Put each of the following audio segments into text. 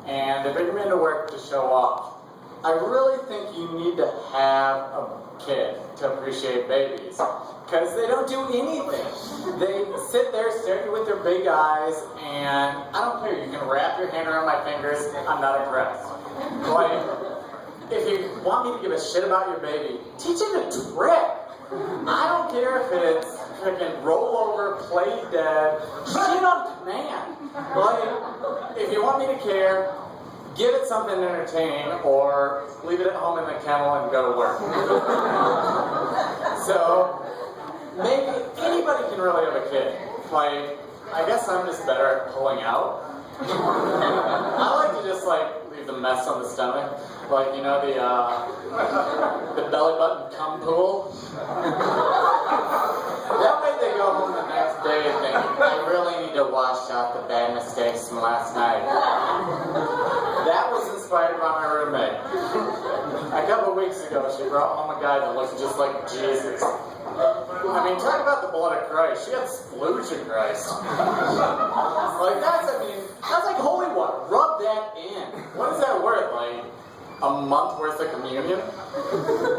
and they bring me into work to show off. I really think you need to have a kid to appreciate babies, because they don't do anything. They sit there, stare at you with their big eyes, and I don't care. You can wrap your hand around my fingers. I'm not impressed. Like, if you want me to give a shit about your baby, teach him a trick. I don't care if it's freaking roll over, play dead, shit on command. Like, if you want me to care, give it something entertaining, or leave it at home in the kennel and go to work. So, maybe anybody can really have a kid. Like, I guess I'm just better at pulling out. I like to just leave the mess on the stomach. Like, you know, the belly button cum pool. That way they go home the next day and think, I really need to wash out the bad mistakes from last night. That was inspired by my roommate. A couple of weeks ago, she brought home a guy that looked just like Jesus. I mean, talk about the blood of Christ. She had splooge of Christ. That's like holy water. Rub that in. What is that worth? Like, a month worth of communion?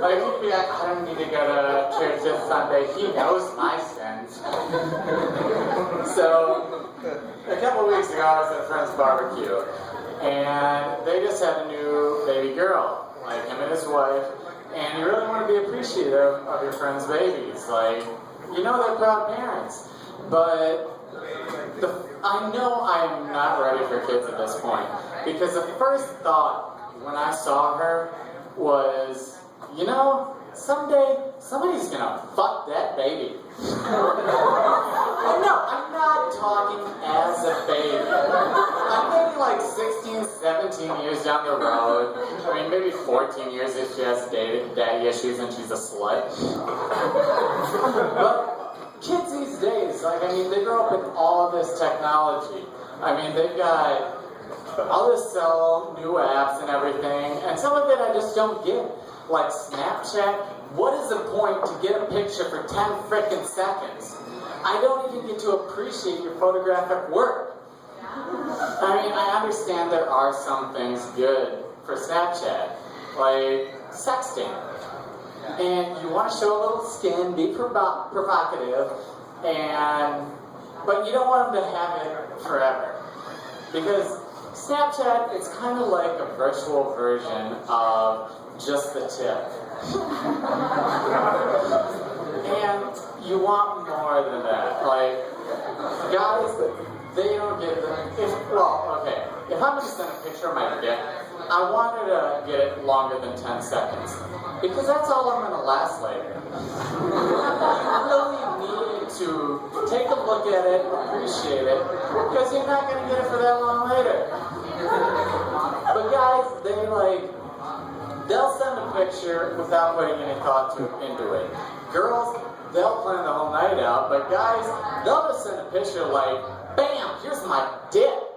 Like, he'd be like, I don't need to go to church this Sunday. He knows my sins. So, a couple of weeks ago, I was at a friend's barbecue, and they just had a new baby girl, like him and his wife, and you really want to be appreciative of your friend's babies. Like, you know they're proud parents, but I know I'm not ready for kids at this point, because the first thought when I saw her was, you know, someday somebody's gonna fuck that baby. No, I'm not talking as a baby. I'm maybe 16, 17 years down the road. I mean, maybe 14 years if she has daddy issues and she's a slut. But kids these days, they grow up with all of this technology. I mean, they've got all this sell new apps and everything, and some of it I just don't get. Like Snapchat, what is the point to get a picture for 10 frickin' seconds? I don't even get to appreciate your photographic work. I mean, I understand there are some things good for Snapchat, like sexting. And you want to show a little skin, be provocative, but you don't want them to have it forever. Because Snapchat, it's kind of like a virtual version of just the tip. And you want more than that. Like, guys, they don't get if I'm going to send a picture of my dick, I wanted to get it longer than 10 seconds. Because that's all I'm going to last later. You really need to take a look at it, appreciate it, because you're not going to get it for that long later. But guys, they'll send a picture without putting any thought into it. Girls, they'll plan the whole night out, but guys, they'll just send a picture like, bam, here's my dick.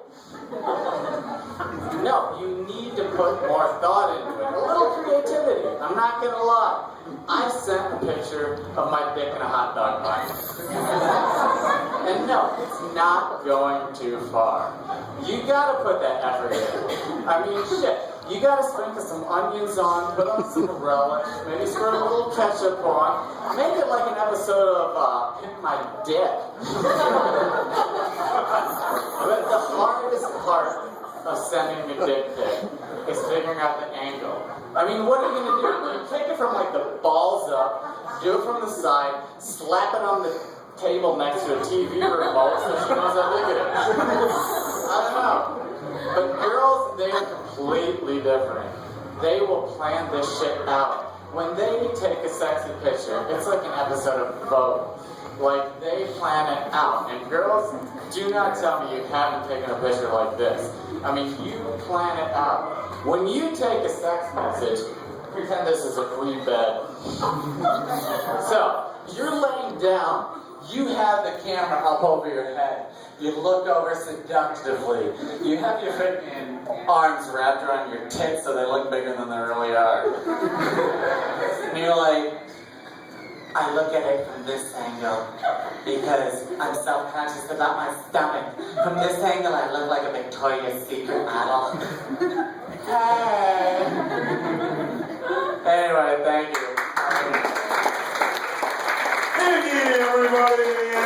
No, you need to put more thought into it. A little creativity. I'm not gonna lie. I sent a picture of my dick in a hot dog bun. And no, it's not going too far. You gotta put that effort in. I mean, shit. You gotta sprinkle some onions on, put on some relish, maybe squirt a little ketchup on, make it like an episode of Pick My Dick. But the hardest part of sending a dick pic is figuring out the angle. I mean, what are you gonna do? You take it from the balls up, do it from the side, slap it on the table next to a TV remote so she knows how big it is. I don't know. But girls, they are completely different. They will plan this shit out. When they take a sexy picture, it's like an episode of Vogue. Like, they plan it out. And girls, do not tell me you haven't taken a picture like this. I mean, you plan it out. When you take a sex message, pretend this is a free bed. So, you're laying down. You have the camera up over your head. You look over seductively. You have your freaking arms wrapped around your tits so they look bigger than they really are. And you're like, I look at it from this angle because I'm self-conscious about my stomach. From this angle, I look like a Victoria's Secret model. Hey! Anyway, thank you. Iggy, everybody!